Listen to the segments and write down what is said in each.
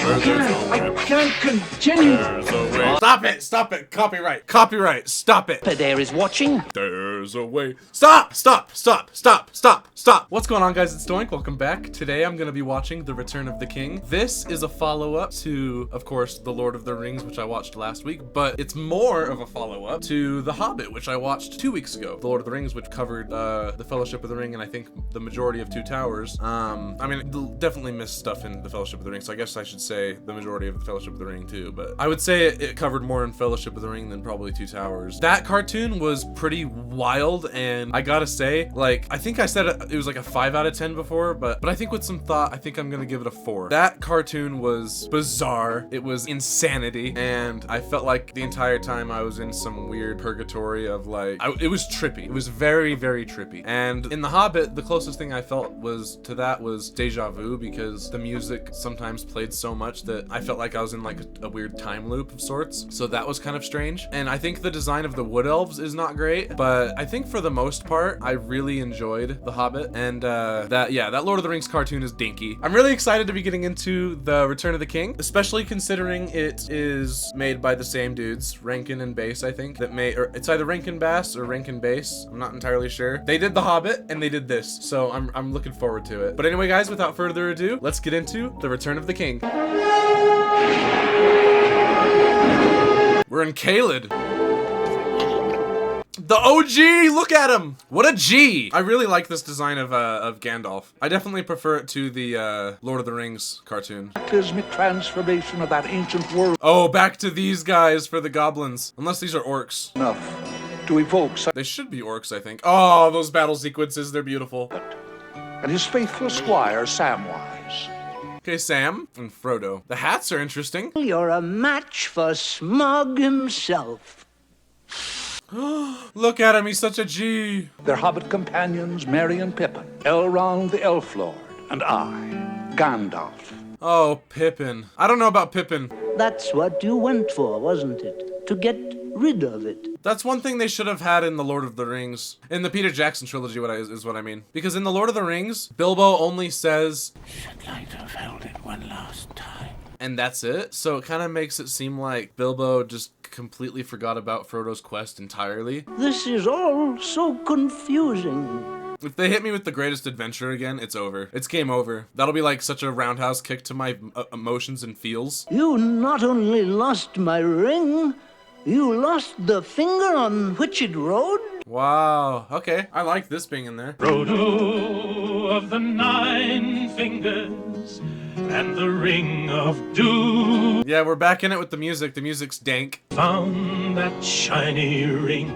I can't continue. Stop it. Copyright, stop it. There is watching. There's a way. Stop. What's going on, guys? It's Doink. Welcome back. Today I'm going to be watching The Return of the King. This is a follow-up to, of course, The Lord of the Rings, which I watched last week, but it's more of a follow-up to The Hobbit, which I watched 2 weeks ago. The Lord of the Rings, which covered the Fellowship of the Ring and I think the majority of Two Towers. I mean, definitely missed stuff in the Fellowship of the Ring, so I guess I should say the majority of the Fellowship of the Ring too, but I would say it covered more in Fellowship of the Ring than probably Two Towers. That cartoon was pretty wild, and I gotta say, like, I think I said it was like a 5 out of 10 before, but I think with some thought, I think I'm gonna give it a 4. That cartoon was bizarre. It was insanity, and I felt like the entire time I was in some weird purgatory of like, it was trippy. It was very, very trippy. And in The Hobbit, the closest thing I felt was deja vu, because the music sometimes played so much that I felt like I was in like a weird time loop of sorts. So that was kind of strange. And I think the design of the wood elves is not great, but I think for the most part, I really enjoyed The Hobbit. And that Lord of the Rings cartoon is dinky. I'm really excited to be getting into The Return of the King, especially considering it is made by the same dudes, Rankin and Bass, I think, or it's either Rankin Bass or Rankin Bass. I'm not entirely sure. They did The Hobbit and they did this, so I'm looking forward to it. But anyway, guys, without further ado, let's get into The Return of the King. We're in Caelid. The OG! Look at him! What a G! I really like this design of Gandalf. I definitely prefer it to the Lord of the Rings cartoon. Cataclysmic transformation of that ancient world. Oh, back to these guys for the goblins. Unless these are orcs. Enough to evoke such. They should be orcs, I think. Oh, those battle sequences, they're beautiful. And his faithful squire, Samwise. Okay, Sam and Frodo. The hats are interesting. You're a match for Smog himself. Look at him, he's such a G. Their hobbit companions, Merry and Pippin, Elrond the Elf Lord, and I, Gandalf. Oh, Pippin. I don't know about Pippin. That's what you went for, wasn't it? To get rid of it. That's one thing they should have had in the Lord of the Rings. In the Peter Jackson trilogy, is what I mean. Because in the Lord of the Rings, Bilbo only says, "Should like to have held it one last time." And that's it. So it kind of makes it seem like Bilbo just completely forgot about Frodo's quest entirely. This is all so confusing. If they hit me with The Greatest Adventure again, it's over. It's game over. That'll be like such a roundhouse kick to my emotions and feels. You not only lost my ring, you lost the finger on which it rode? Wow. Okay. I like this being in there. Frodo of the Nine Fingers and the Ring of Doom. Yeah, we're back in it with the music. The music's dank. Found that shiny ring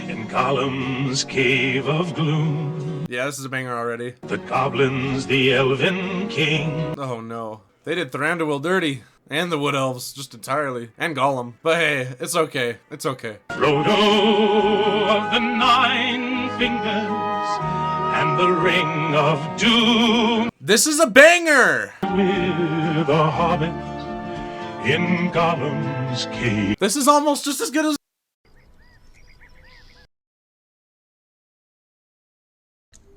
in Gollum's cave of gloom. Yeah, this is a banger already. The goblins, the elven king. Oh no. They did Thranduil dirty. And the Wood Elves, just entirely. And Gollum. But hey, it's okay. It's okay. Frodo of the Nine Fingers and the Ring of Doom. This is a banger! With a hobbit in Gollum's cave. This is almost just as good as...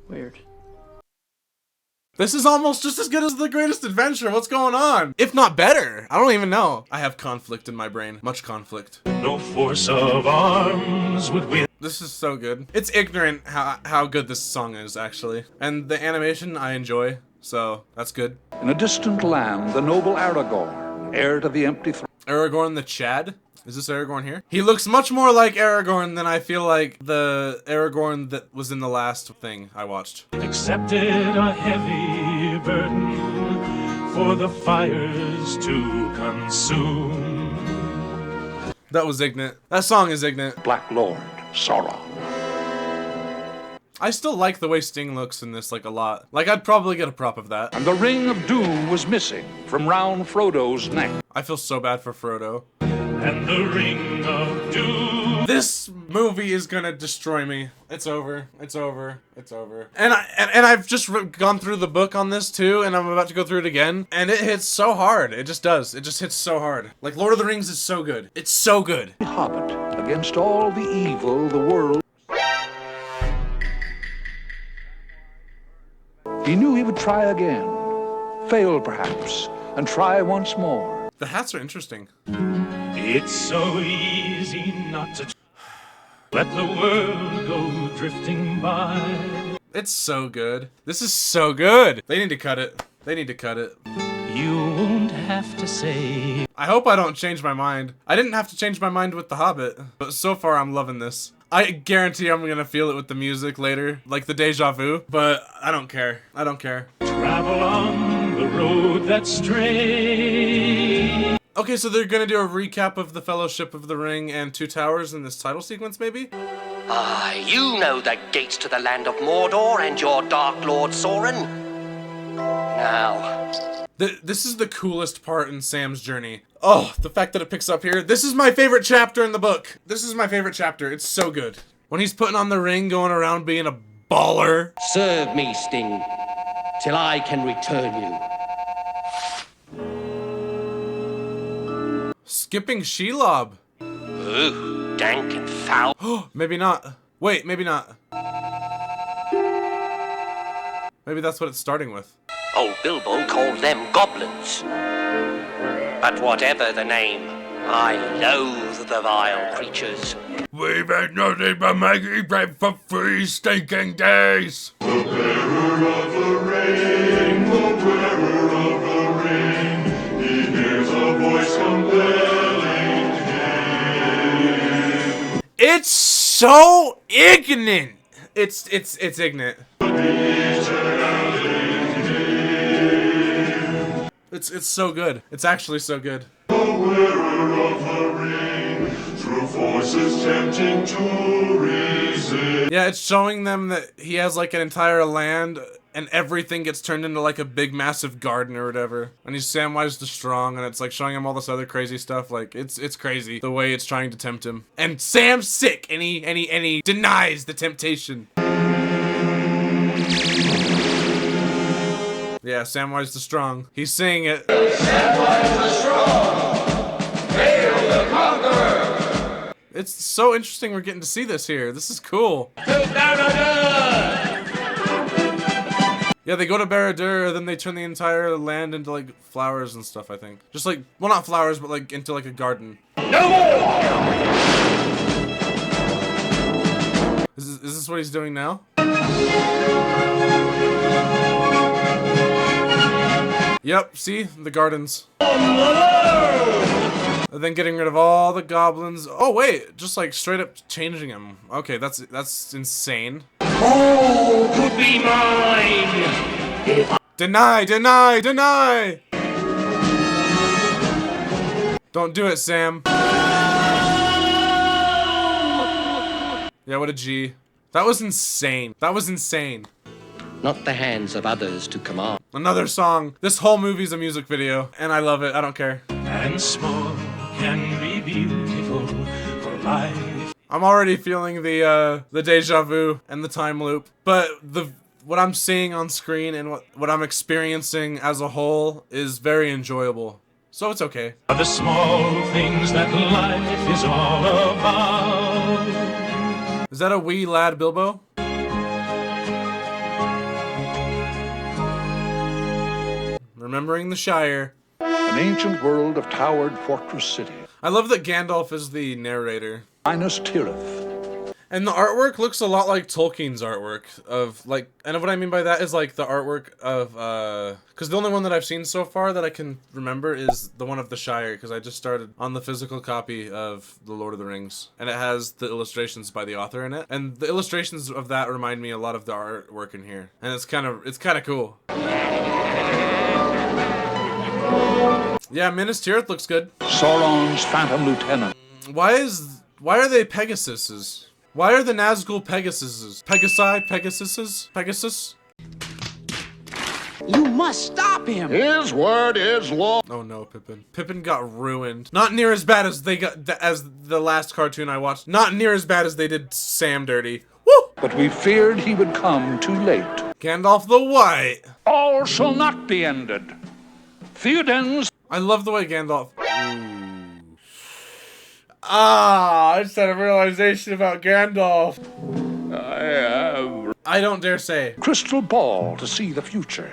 Weird. This is almost just as good as The Greatest Adventure. What's going on? If not better. I don't even know. I have conflict in my brain. Much conflict. No force of arms would win. This is so good. It's ignorant how good this song is, actually. And the animation I enjoy, so that's good. In a distant land, the noble Aragorn, heir to the empty throne. Aragorn the Chad? Is this Aragorn here? He looks much more like Aragorn than I feel like the Aragorn that was in the last thing I watched. Accepted a heavy burden for the fires to consume. That was ignorant. That song is ignorant. Black Lord Sauron. I still like the way Sting looks in this, like, a lot. Like, I'd probably get a prop of that. And the Ring of Doom was missing from round Frodo's neck. I feel so bad for Frodo. And the Ring of Doom. This movie is gonna destroy me. It's over. It's over. It's over. And I've just gone through the book on this too, and I'm about to go through it again, and it hits so hard. It just does. It just hits so hard. Like, Lord of the Rings is so good. It's so good. Hobbit, against all the evil the world. He knew he would try again, fail perhaps, and try once more. The hats are interesting. It's so easy not to let the world go drifting by. It's so good. This is so good. They need to cut it. They need to cut it. You won't have to say. I hope I don't change my mind. I didn't have to change my mind with The Hobbit, but so far I'm loving this. I guarantee I'm gonna feel it with the music later, like the deja vu, but I don't care. I don't care. Travel on the road that's straight. Okay, so they're gonna do a recap of the Fellowship of the Ring and Two Towers in this title sequence, maybe? Ah, you know the gates to the land of Mordor and your Dark Lord Sauron. Now... This is the coolest part in Sam's journey. Oh, the fact that it picks up here. This is my favorite chapter in the book. This is my favorite chapter. It's so good. When he's putting on the ring, going around being a baller. Serve me, Sting, till I can return you. Skipping Shelob. Ooh, dank and foul. Maybe not. Wait, maybe not. Maybe that's what it's starting with. Old Bilbo called them goblins. But whatever the name, I loathe the vile creatures. We've had nothing but Maggie bread for 3 stinking days. The bearer of the ring, the bearer of the ring, he hears a voice compelling him. It's so ignorant. It's ignorant. It's so good. It's actually so good. The wearer of the ring, through forces tempting to resist. Yeah, it's showing them that he has like an entire land and everything gets turned into like a big massive garden or whatever. And he's Samwise the Strong and it's like showing him all this other crazy stuff. Like it's crazy the way it's trying to tempt him. And Sam's sick and he denies the temptation. Yeah, Samwise the Strong. He's saying it. Samwise the Strong, hail the conqueror. It's so interesting we're getting to see this here. This is cool. Yeah, they go to Barad-dûr, then they turn the entire land into like flowers and stuff, I think. Just like, well, not flowers, but like into like a garden. No more! Is this what he's doing now? Yep, see? The gardens. And then getting rid of all the goblins. Oh wait, just like straight up changing them. Okay, that's insane. All could be mine. Deny, deny, deny! Don't do it, Sam. Yeah, what a G. That was insane. That was insane. Not the hands of others to command. Another song. This whole movie's a music video, and I love it. I don't care. And small can be beautiful for life. I'm already feeling the deja vu and the time loop, but what I'm seeing on screen and what I'm experiencing as a whole is very enjoyable. So it's okay. Are the small things that life is all about. Is that a wee lad Bilbo? Remembering the Shire. An ancient world of towered fortress city. I love that Gandalf is the narrator. Minas Tirith. And the artwork looks a lot like Tolkien's artwork of like, and what I mean by that is like the artwork of, cause the only one that I've seen so far that I can remember is the one of the Shire, cause I just started on the physical copy of The Lord of the Rings, and it has the illustrations by the author in it, and the illustrations of that remind me a lot of the artwork in here, and it's kind of cool. Yeah, Minas Tirith looks good. Sauron's Phantom Lieutenant. Why are they Pegasuses? Why are the Nazgul Pegasuses? Pegasus? You must stop him. His word is law. Oh no, Pippin. Pippin got ruined. Not near as bad as as the last cartoon I watched. Not near as bad as they did Sam dirty. Woo! But we feared he would come too late. Gandalf the White. All shall not be ended. Theoden's. I love the way Gandalf. Ooh. I just had a realization about Gandalf. I don't dare say. Crystal ball to see the future.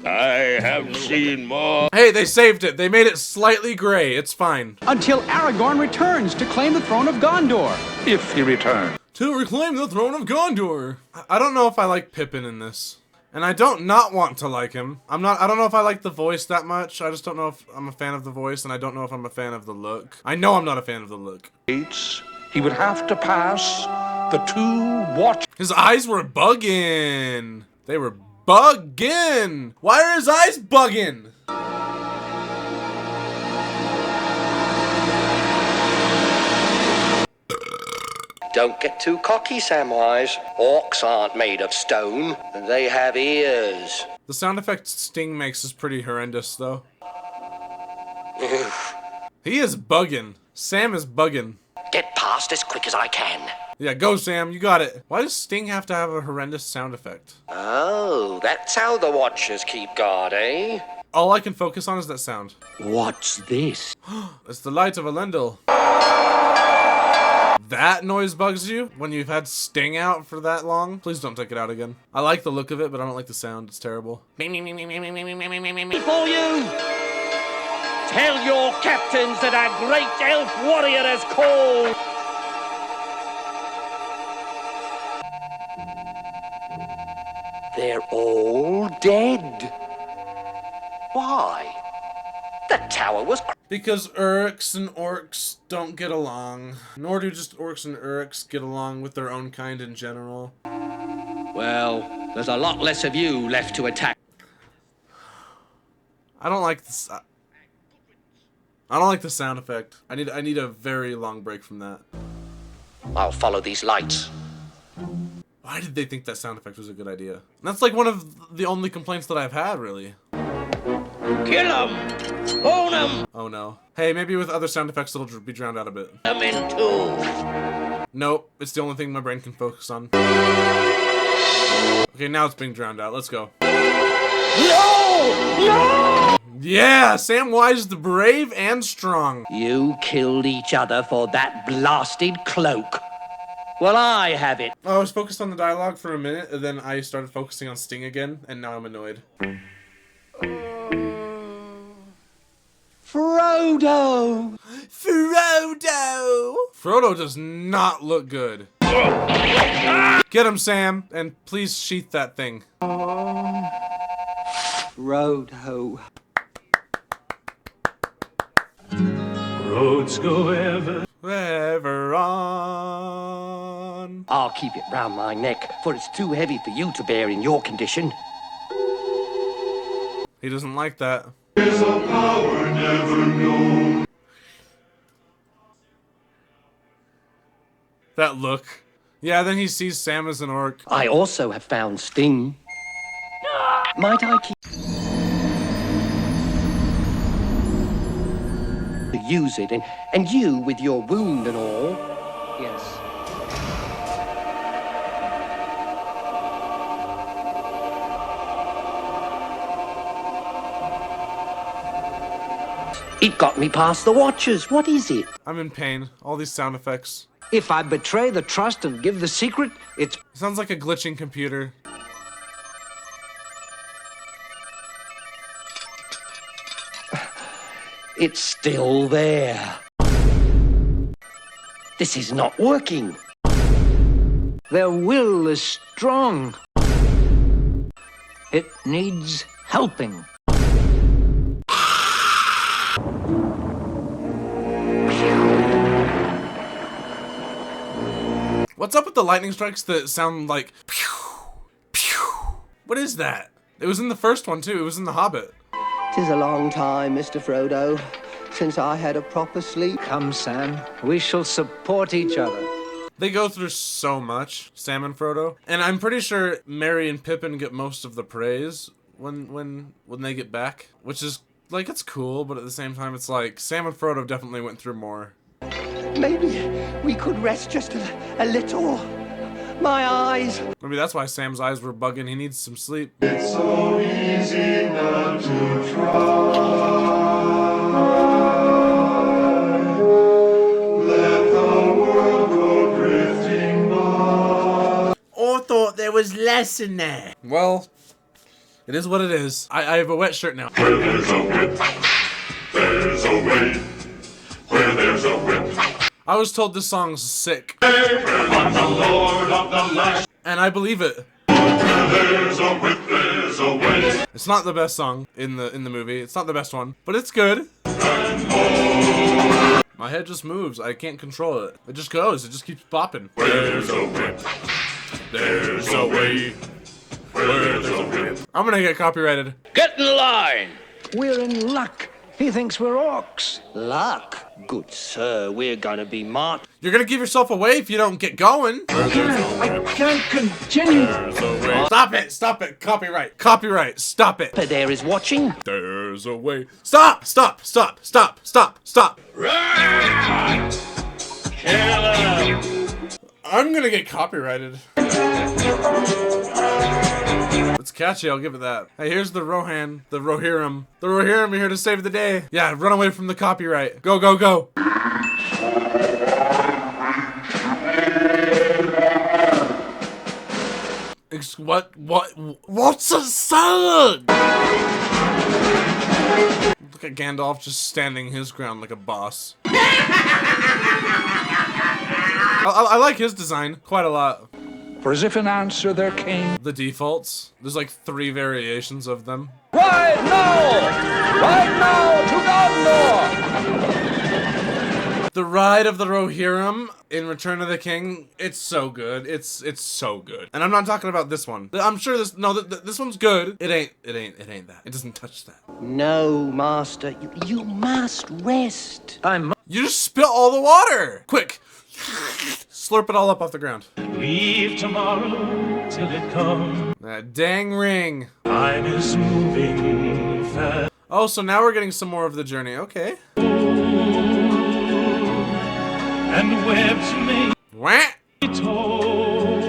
I have seen more. Hey, they saved it. They made it slightly gray. It's fine. Until Aragorn returns to claim the throne of Gondor. If he returns. To reclaim the throne of Gondor. I don't know if I like Pippin in this. And I don't not want to like him. I don't know if I like the voice that much. I just don't know if I'm a fan of the voice, and I don't know if I'm a fan of the look. I know I'm not a fan of the look. He would have to pass the 2 watch. His eyes were bugging. They were bugging. Why are his eyes bugging? Don't get too cocky, Samwise. Orcs aren't made of stone. They have ears. The sound effect Sting makes is pretty horrendous, though. He is bugging. Sam is bugging. Get past as quick as I can. Yeah, go Sam, you got it. Why does Sting have to have a horrendous sound effect? Oh, that's how the Watchers keep guard, eh? All I can focus on is that sound. What's this? It's the light of Elendil. That noise bugs you when you've had Sting out for that long? Please don't take it out again. I like the look of it, but I don't like the sound. It's terrible. Before you, tell your captains that our great elf warrior has called. They're all dead. Why? The tower was... Because Urks and Orcs don't get along. Nor do just Orcs and Urks get along with their own kind in general. Well, there's a lot less of you left to attack. I don't like this. I don't like the sound effect. I need a very long break from that. I'll follow these lights. Why did they think that sound effect was a good idea? That's like one of the only complaints that I've had, really. Kill 'em! Own 'em! Oh no. Hey, maybe with other sound effects it'll be drowned out a bit. I'm in too. Nope, it's the only thing my brain can focus on. Okay, now it's being drowned out. Let's go. No! No! Yeah, Samwise the brave and strong. You killed each other for that blasted cloak. Well, I have it. I was focused on the dialogue for a minute, and then I started focusing on Sting again, and now I'm annoyed. Frodo! Frodo! Frodo does not look good. Get him, Sam, and please sheath that thing. Frodo. Roads go ever on. I'll keep it round my neck, for it's too heavy for you to bear in your condition. He doesn't like that. Is a power never known. That look. Yeah, then he sees Sam as an orc. I also have found Sting. Might I keep... use it, and you with your wound and all. Yes. It got me past the Watchers. What is it? I'm in pain. All these sound effects. If I betray the trust and give the secret, it's... It sounds like a glitching computer. It's still there. This is not working. Their will is strong. It needs helping. What's up with the lightning strikes that sound like pew, pew? What is that? It was in the first one too. It was in The Hobbit. 'Tis a long time, Mr. Frodo, since I had a proper sleep. Come, Sam. We shall support each other. They go through so much, Sam and Frodo, and I'm pretty sure Merry and Pippin get most of the praise when they get back, which is like, it's cool, but at the same time it's like Sam and Frodo definitely went through more. Maybe we could rest just a little. My eyes. Maybe that's why Sam's eyes were bugging. He needs some sleep. It's so easy not to try. Let the world go drifting by. I thought there was less in there. Well, It is what it is. I have a wet shirt now. Where there's a whip, there's a way. Where there's a whip. I was told this song's sick. I'm the Lord of the Land. And I believe it. Where there's a whip, there's a way. It's not the best song in the movie. It's not the best one, but it's good. My head just moves. I can't control it. It just goes. It just keeps bopping. Where there's a whip, there's a way. Where there's a whip. I'm gonna get copyrighted. Get in line! We're in luck. He thinks we're orcs. Luck? Good sir, we're gonna be martyred. You're gonna give yourself away if you don't get going. I can't continue. Stop it! Stop it! Copyright! Copyright! Stop it! There is watching. There's a way. Stop! Stop! Stop! Stop! Stop! Stop! I'm gonna get copyrighted. It's catchy, I'll give it that. Hey, here's the Rohan, the Rohirrim. The Rohirrim are here to save the day. Yeah, run away from the copyright. Go, go, go. What's a song? Look at Gandalf just standing his ground like a boss. I like his design quite a lot. For as if in answer there came... The defaults. There's like 3 variations of them. Right now! Right now to Gondor! The ride of the Rohirrim in Return of the King, it's so good. It's so good. And I'm not talking about this one. I'm sure this one's good. It ain't that. It doesn't touch that. No, master, you must rest. You just spill all the water! Quick! Slurp it all up off the ground. Leave tomorrow till it comes. That dang ring. Time is moving fast. Oh, so now we're getting some more of the journey. Okay. And webs may Wah! be told.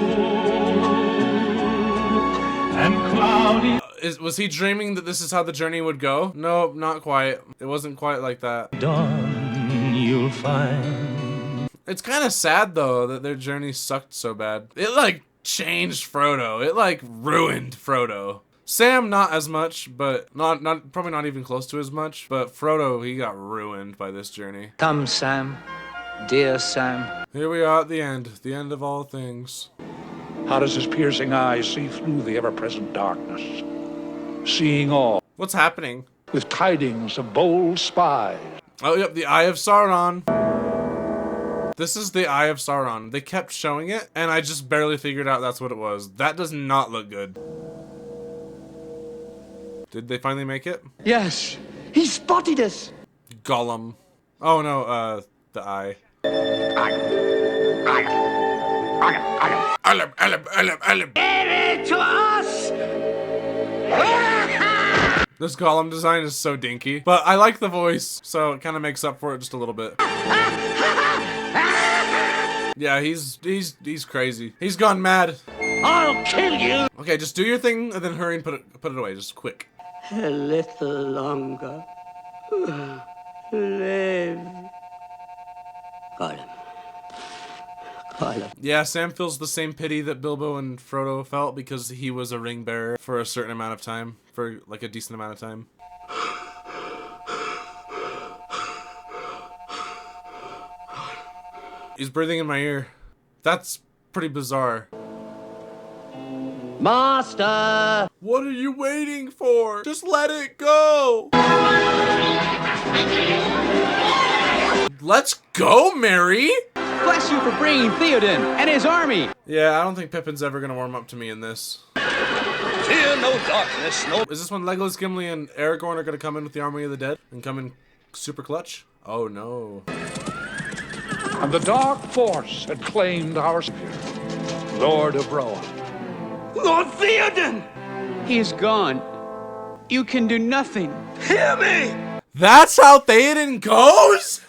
And cloudy Was he dreaming that this is how the journey would go? No, not quite. It wasn't quite like that. dawn you'll find. It's kind of sad though that their journey sucked so bad. It like changed Frodo. It like ruined Frodo. Sam not as much, but probably not even close to as much. But Frodo, he got ruined by this journey. Come, Sam. Dear Sam. Here we are at the end of all things. How does his piercing eyes see through the ever-present darkness, seeing all, What's happening? with tidings of bold spies? Oh, yep, the Eye of Sauron. This is the Eye of Sauron. They kept showing it, and I just barely figured out that's what it was. That does not look good. Did they finally make it? Yes, he spotted us. Gollum. Oh no, the eye. To us. This Gollum design is so dinky, but I like the voice, so it kind of makes up for it just a little bit. Yeah, he's crazy. He's gone mad. I'll kill you. Okay, just do your thing and then hurry and put it away, just quick. A little longer. Live. Gollum. Gollum. Yeah, Sam feels the same pity that Bilbo and Frodo felt because he was a ring bearer for a certain amount of time, for like a decent amount of time. He's breathing in my ear. That's pretty bizarre. Master! What are you waiting for? Just let it go! Let's go, Mary! Bless you for bringing Theoden and his army. Yeah, I don't think Pippin's ever gonna warm up to me in this. Fear no darkness, no... Is this when Legolas, Gimli, and Aragorn are gonna come in with the Army of the Dead and come in super clutch? Oh no. And the dark force had claimed our savior, Lord of Rohan. Lord Theoden. He is gone. You can do nothing. Hear me. That's how Theoden goes?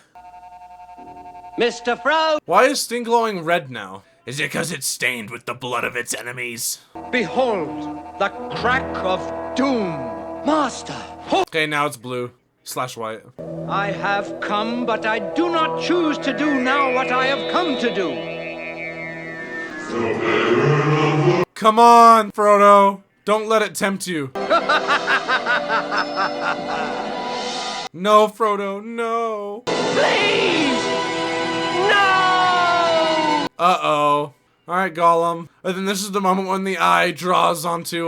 Mr. Frodo! Why is Sting glowing red now? Is it because it's stained with the blood of its enemies? Behold, the crack of doom. Master! Okay, now it's blue / white. I have come, but I do not choose to do now what I have come to do. Come on, Frodo. Don't let it tempt you. No, Frodo, no. Please! No! Uh-oh. Alright, Gollum. And then this is the moment when the eye draws onto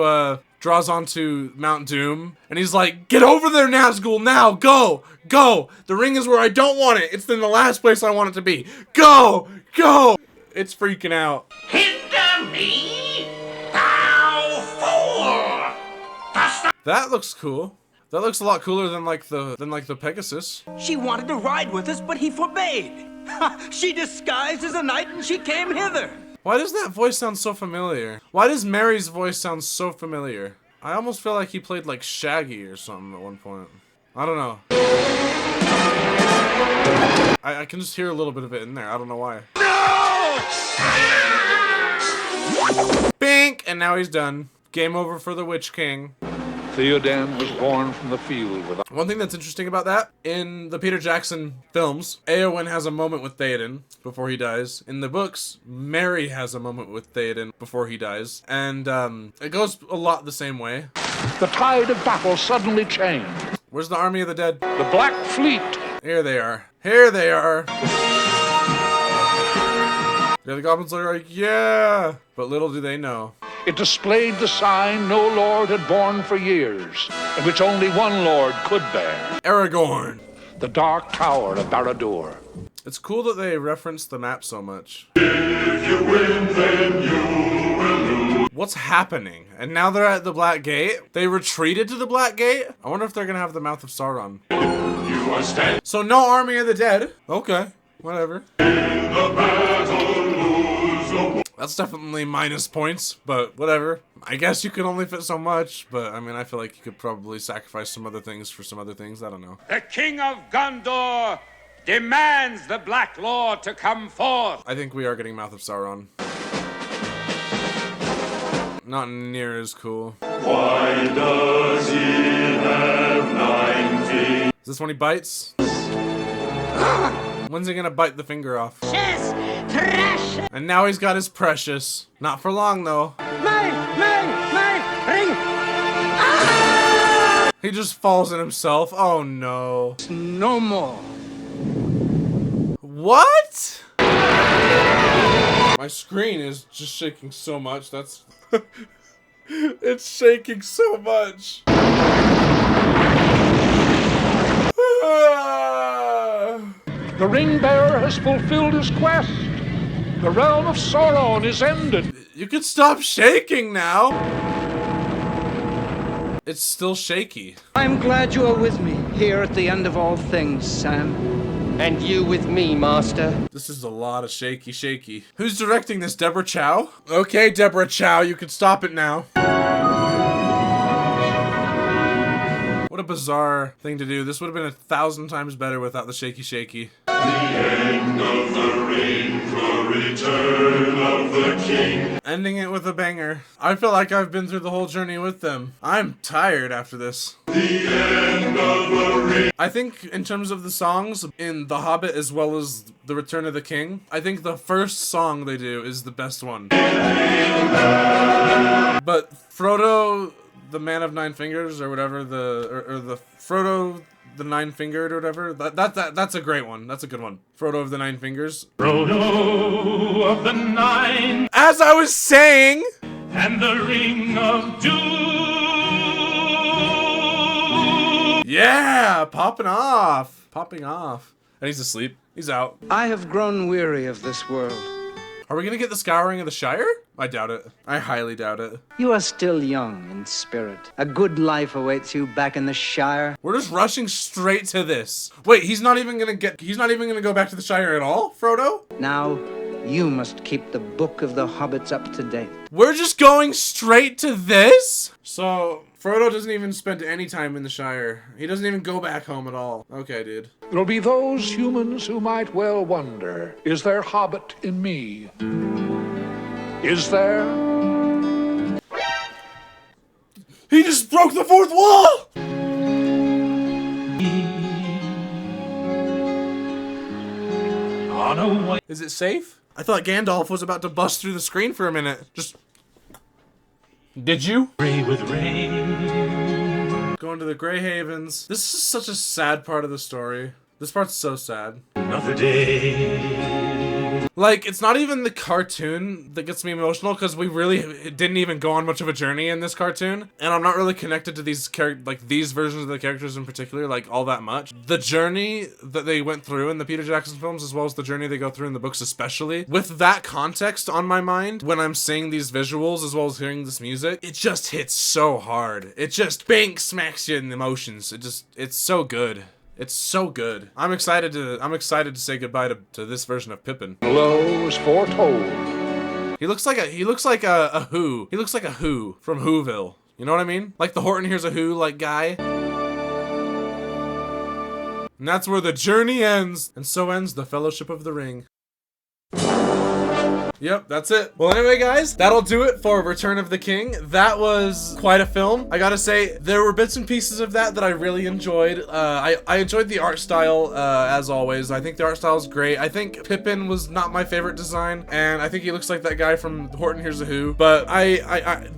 Mount Doom. And he's like, get over there, Nazgul, now! Go! Go! The ring is where I don't want it. It's in the last place I want it to be. Go! Go! It's freaking out. Hinder me, thou fool! That looks cool. That looks a lot cooler than like the Pegasus. She wanted to ride with us, but he forbade. She disguised as a knight and she came hither. Why does that voice sound so familiar? Why does Mary's voice sound so familiar? I almost feel like he played like Shaggy or something at one point. I don't know. I can just hear a little bit of it in there. I don't know why. No! Bink! And now he's done. Game over for the Witch King. Theodore was born from the field with... One thing that's interesting about that, in the Peter Jackson films, Eowyn has a moment with Theoden before he dies. In the books, Merry has a moment with Theoden before he dies. And it goes a lot the same way. The tide of battle suddenly changed. Where's the army of the dead? The Black Fleet. Here they are. Here they are. The other goblins are like, yeah. But little do they know. It displayed the sign no lord had borne for years, and which only one lord could bear. Aragorn. The Dark Tower of Barad-dûr. It's cool that they reference the map so much. If you win, then you will lose. What's happening? And now they're at the Black Gate? They retreated to the Black Gate? I wonder if they're gonna have the Mouth of Sauron. You are standing So no army of the dead. Okay, whatever. in the battle, lose no. That's definitely minus points, but whatever. I guess you can only fit so much, but I mean, I feel like you could probably sacrifice some other things for some other things. I don't know. The King of Gondor demands the Black Lord to come forth. I think we are getting Mouth of Sauron. Not near as cool. Why does he have 9 feet? Is this when he bites? When's he gonna bite the finger off? And now he's got his precious. Not for long, though. My ring! He just falls in himself. Oh, no. No more. What? My screen is just shaking so much. That's... It's shaking so much. The ring bearer has fulfilled his quest. The realm of Sauron is ended. You can stop shaking now. It's still shaky. I'm glad you are with me here at the end of all things, Sam. And you with me, Master. This is a lot of shaky. Who's directing this? Deborah Chow? Okay, Deborah Chow, you can stop it now. What a bizarre thing to do. This would have been 1,000 times better without the shaky. The end of the reign, the return of the king. Ending it with a banger. I feel like I've been through the whole journey with them. I'm tired after this. The end of the reign. I think in terms of the songs in The Hobbit as well as The Return of the King, I think the first song they do is the best one. But Frodo, the Man of Nine Fingers, or whatever, the Frodo the Nine Fingered or whatever, that's a great one. That's a good one. Frodo of the Nine Fingers. Frodo of the Nine. As I was saying. And the Ring of Doom. Yeah, popping off. And he's asleep. He's out. I have grown weary of this world. Are we gonna get the Scouring of the Shire? I doubt it. I highly doubt it. You are still young in spirit. A good life awaits you back in the Shire. We're just rushing straight to this. Wait, he's not even gonna go back to the Shire at all, Frodo? Now, you must keep the Book of the Hobbits up to date. We're just going straight to this? So, Frodo doesn't even spend any time in the Shire. He doesn't even go back home at all. Okay, dude. There'll be those humans who might well wonder, is there Hobbit in me? Is there? He just broke the fourth wall! On a white. Is it safe? I thought Gandalf was about to bust through the screen for a minute. Just... Did you? With rain. going to the Grey Havens. This is such a sad part of the story. This part's so sad. Another day. Like, it's not even the cartoon that gets me emotional, because we really didn't even go on much of a journey in this cartoon, and I'm not really connected to these these versions of the characters in particular, like, all that much. The journey that they went through in the Peter Jackson films, as well as the journey they go through in the books especially, with that context on my mind, when I'm seeing these visuals, as well as hearing this music, it just hits so hard. It just smacks you in the emotions. It's so good. It's so good. I'm excited to say goodbye to this version of Pippin. Blows foretold. He looks like a Who. He looks like a Who from Whoville. You know what I mean? Like the Horton Hears a Who like guy. And that's where the journey ends. And so ends the Fellowship of the Ring. Yep, that's it. Well, anyway, guys, that'll do it for Return of the King. That was quite a film. I gotta say, there were bits and pieces of that I really enjoyed. I enjoyed the art style, as always. I think the art style is great. I think Pippin was not my favorite design, and I think he looks like that guy from Horton Hears a Who. But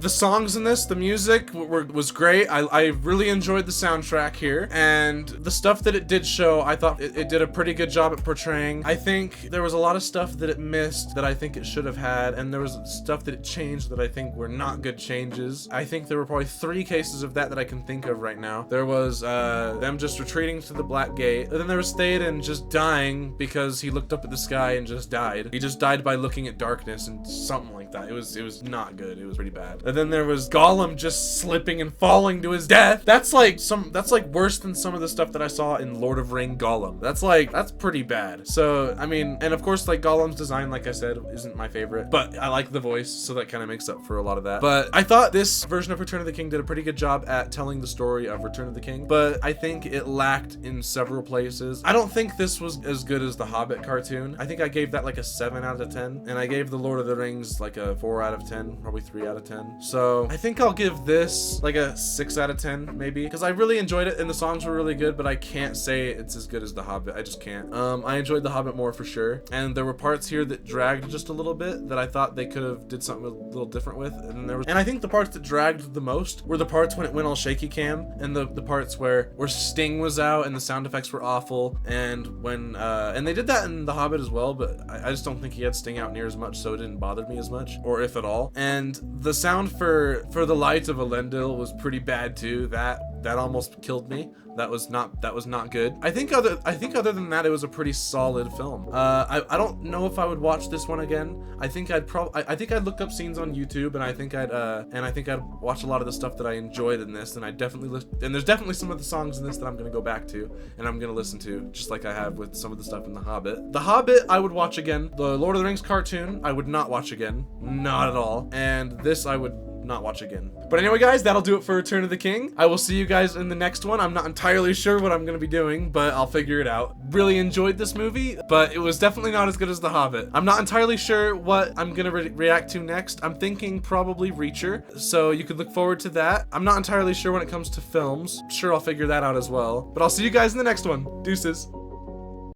the songs in this, the music was great. I really enjoyed the soundtrack here, and the stuff that it did show, I thought it did a pretty good job at portraying. I think there was a lot of stuff that it missed that I think it should have had, and there was stuff that it changed that I think were not good changes. I think there were probably 3 cases of that I can think of right now. There was them just retreating to the Black Gate, and then there was Theoden just dying because he looked up at the sky and just died. He just died by looking at darkness and something like that. It was not good. It was pretty bad. And then there was Gollum just slipping and falling to his death. That's like worse than some of the stuff that I saw in Lord of Ring Gollum. That's pretty bad. So I mean, and of course, like Gollum's design, like I said, isn't my favorite, but I like the voice, so that kind of makes up for a lot of that. But I thought this version of Return of the King did a pretty good job at telling the story of Return of the King, but I think it lacked in several places. I don't think this was as good as the Hobbit cartoon. I think I gave that like a 7 out of 10, and I gave the Lord of the Rings like a 4 out of 10, probably 3 out of 10. So I think I'll give this like a 6 out of 10 maybe, because I really enjoyed it and the songs were really good, but I can't say it's as good as the Hobbit. I just can't. I enjoyed the Hobbit more for sure, and there were parts here that dragged just a little bit that I thought they could have did something a little different with, and I think the parts that dragged the most were the parts when it went all shaky cam, and the parts where Sting was out and the sound effects were awful, and when and they did that in the Hobbit as well, but I just don't think he had Sting out near as much, so it didn't bother me as much, or if at all. And the sound for the Light of Elendil was pretty bad too. That almost killed me. That was not good. I think other than that, it was a pretty solid film. I don't know if I would watch this one again. I think I'd look up scenes on YouTube, and I think I'd watch a lot of the stuff that I enjoyed in this, and there's definitely some of the songs in this that I'm gonna go back to and I'm gonna listen to, just like I have with some of the stuff in The Hobbit. The Hobbit I would watch again. The Lord of the Rings cartoon I would not watch again, not at all. And this I would not watch again. But anyway, guys, that'll do it for Return of the King. I will see you guys in the next one. I'm not entirely sure what I'm gonna be doing, but I'll figure it out. Really enjoyed this movie, but it was definitely not as good as The Hobbit. I'm not entirely sure what I'm gonna react to next. I'm thinking probably Reacher, so you could look forward to that. I'm not entirely sure when it comes to films. I'm sure I'll figure that out as well. But I'll see you guys in the next one. Deuces.